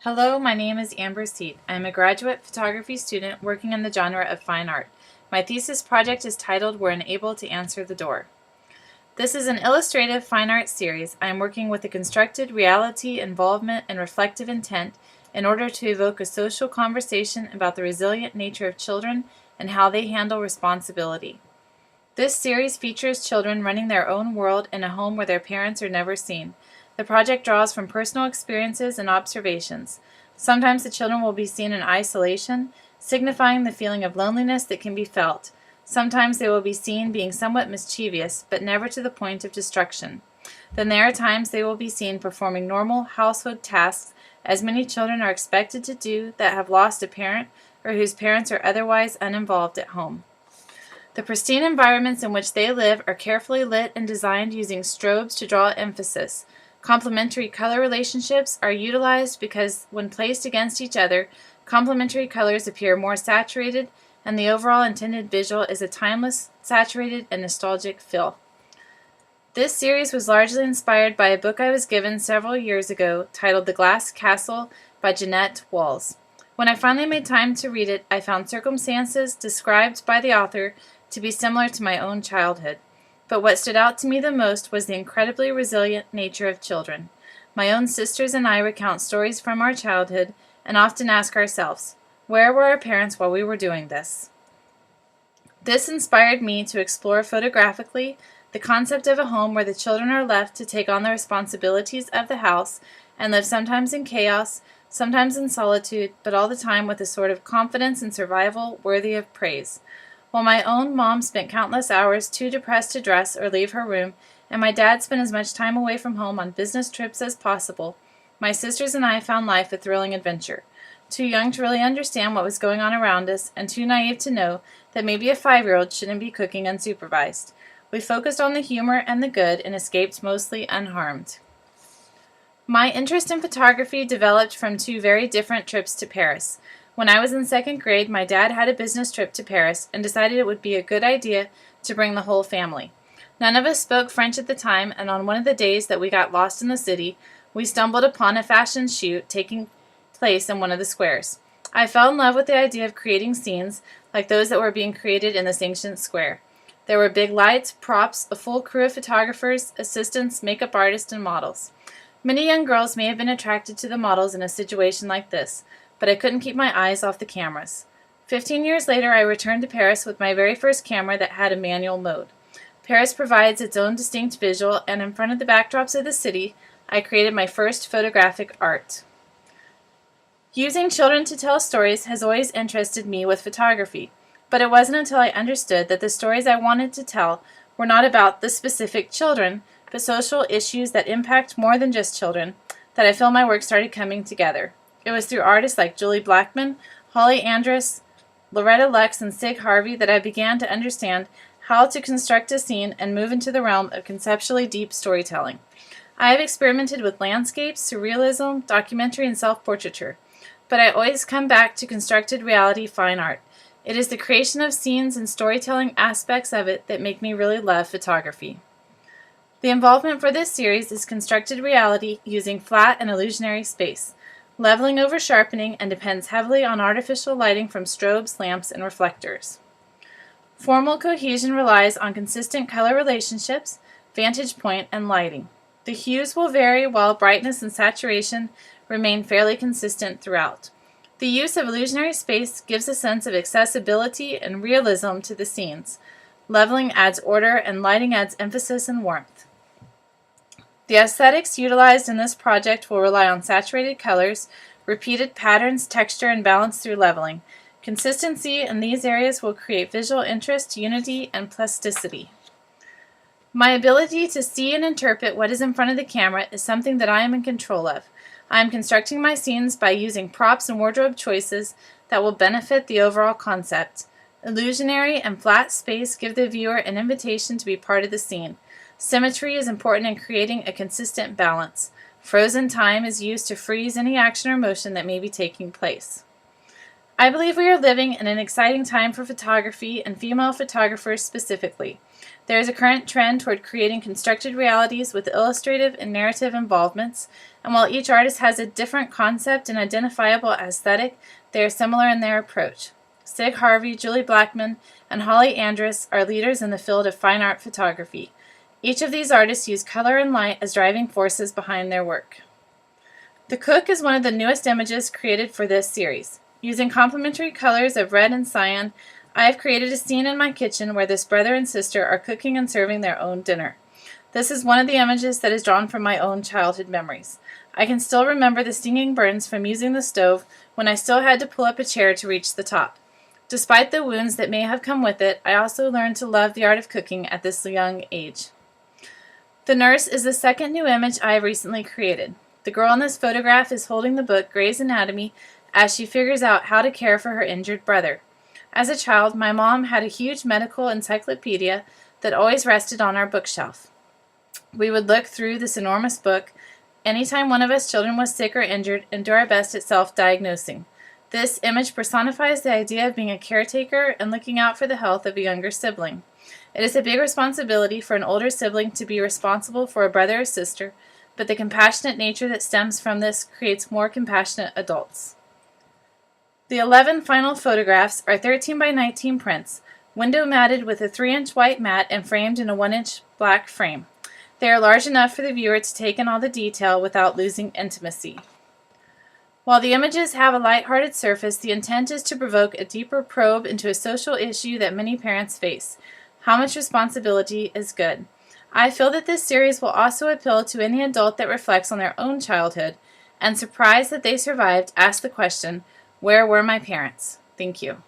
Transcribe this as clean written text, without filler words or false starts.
Hello, my name is Amber Seat. I am a graduate photography student working in the genre of fine art. My thesis project is titled We're Unable to Answer the Door. This is an illustrative fine art series. I am working with a constructed reality, involvement, and reflective intent in order to evoke a social conversation about the resilient nature of children and how they handle responsibility. This series features children running their own world in a home where their parents are never seen. The project draws from personal experiences and observations. Sometimes the children will be seen in isolation, signifying the feeling of loneliness that can be felt. Sometimes they will be seen being somewhat mischievous, but never to the point of destruction. Then there are times they will be seen performing normal household tasks, as many children are expected to do that have lost a parent or whose parents are otherwise uninvolved at home. The pristine environments in which they live are carefully lit and designed using strobes to draw emphasis. Complementary color relationships are utilized because when placed against each other, complementary colors appear more saturated, and the overall intended visual is a timeless, saturated, and nostalgic feel. This series was largely inspired by a book I was given several years ago titled The Glass Castle by Jeanette Walls. When I finally made time to read it, I found circumstances described by the author to be similar to my own childhood. But what stood out to me the most was the incredibly resilient nature of children. My own sisters and I recount stories from our childhood and often ask ourselves, where were our parents while we were doing this? This inspired me to explore photographically the concept of a home where the children are left to take on the responsibilities of the house and live sometimes in chaos, sometimes in solitude, but all the time with a sort of confidence and survival worthy of praise. While my own mom spent countless hours too depressed to dress or leave her room, and my dad spent as much time away from home on business trips as possible, my sisters and I found life a thrilling adventure. Too young to really understand what was going on around us, and too naive to know that maybe a 5-year-old shouldn't be cooking unsupervised. We focused on the humor and the good and escaped mostly unharmed. My interest in photography developed from 2 very different trips to Paris. When I was in 2nd grade, my dad had a business trip to Paris and decided it would be a good idea to bring the whole family. None of us spoke French at the time, and on one of the days that we got lost in the city, we stumbled upon a fashion shoot taking place in one of the squares. I fell in love with the idea of creating scenes like those that were being created in this ancient square. There were big lights, props, a full crew of photographers, assistants, makeup artists, and models. Many young girls may have been attracted to the models in a situation like this, but I couldn't keep my eyes off the cameras. 15 years later, I returned to Paris with my very first camera that had a manual mode. Paris provides its own distinct visual, and in front of the backdrops of the city, I created my first photographic art. Using children to tell stories has always interested me with photography, but it wasn't until I understood that the stories I wanted to tell were not about the specific children, but social issues that impact more than just children, that I feel my work started coming together. It was through artists like Julie Blackman, Holly Andrus, Loretta Lux, and Sig Harvey that I began to understand how to construct a scene and move into the realm of conceptually deep storytelling. I have experimented with landscapes, surrealism, documentary, and self-portraiture, but I always come back to constructed reality fine art. It is the creation of scenes and storytelling aspects of it that make me really love photography. The involvement for this series is constructed reality using flat and illusionary space, leveling over sharpening, and depends heavily on artificial lighting from strobes, lamps, and reflectors. Formal cohesion relies on consistent color relationships, vantage point, and lighting. The hues will vary while brightness and saturation remain fairly consistent throughout. The use of illusionary space gives a sense of accessibility and realism to the scenes. Leveling adds order, and lighting adds emphasis and warmth. The aesthetics utilized in this project will rely on saturated colors, repeated patterns, texture, and balance through leveling. Consistency in these areas will create visual interest, unity, and plasticity. My ability to see and interpret what is in front of the camera is something that I am in control of. I am constructing my scenes by using props and wardrobe choices that will benefit the overall concept. Illusionary and flat space give the viewer an invitation to be part of the scene. Symmetry is important in creating a consistent balance. Frozen time is used to freeze any action or motion that may be taking place. I believe we are living in an exciting time for photography and female photographers specifically. There is a current trend toward creating constructed realities with illustrative and narrative involvements, and while each artist has a different concept and identifiable aesthetic, they are similar in their approach. Sig Harvey, Julie Blackman, and Holly Andrus are leaders in the field of fine art photography. Each of these artists use color and light as driving forces behind their work. The Cook is one of the newest images created for this series. Using complementary colors of red and cyan, I have created a scene in my kitchen where this brother and sister are cooking and serving their own dinner. This is one of the images that is drawn from my own childhood memories. I can still remember the stinging burns from using the stove when I still had to pull up a chair to reach the top. Despite the wounds that may have come with it, I also learned to love the art of cooking at this young age. The Nurse is the second new image I have recently created. The girl in this photograph is holding the book Grey's Anatomy as she figures out how to care for her injured brother. As a child, my mom had a huge medical encyclopedia that always rested on our bookshelf. We would look through this enormous book anytime one of us children was sick or injured and do our best at self-diagnosing. This image personifies the idea of being a caretaker and looking out for the health of a younger sibling. It is a big responsibility for an older sibling to be responsible for a brother or sister, but the compassionate nature that stems from this creates more compassionate adults. The 11 final photographs are 13 by 19 prints, window matted with a 3-inch white mat and framed in a 1-inch black frame. They are large enough for the viewer to take in all the detail without losing intimacy. While the images have a light-hearted surface, the intent is to provoke a deeper probe into a social issue that many parents face. How much responsibility is good? I feel that this series will also appeal to any adult that reflects on their own childhood and, surprised that they survived, ask the question, where were my parents? Thank you.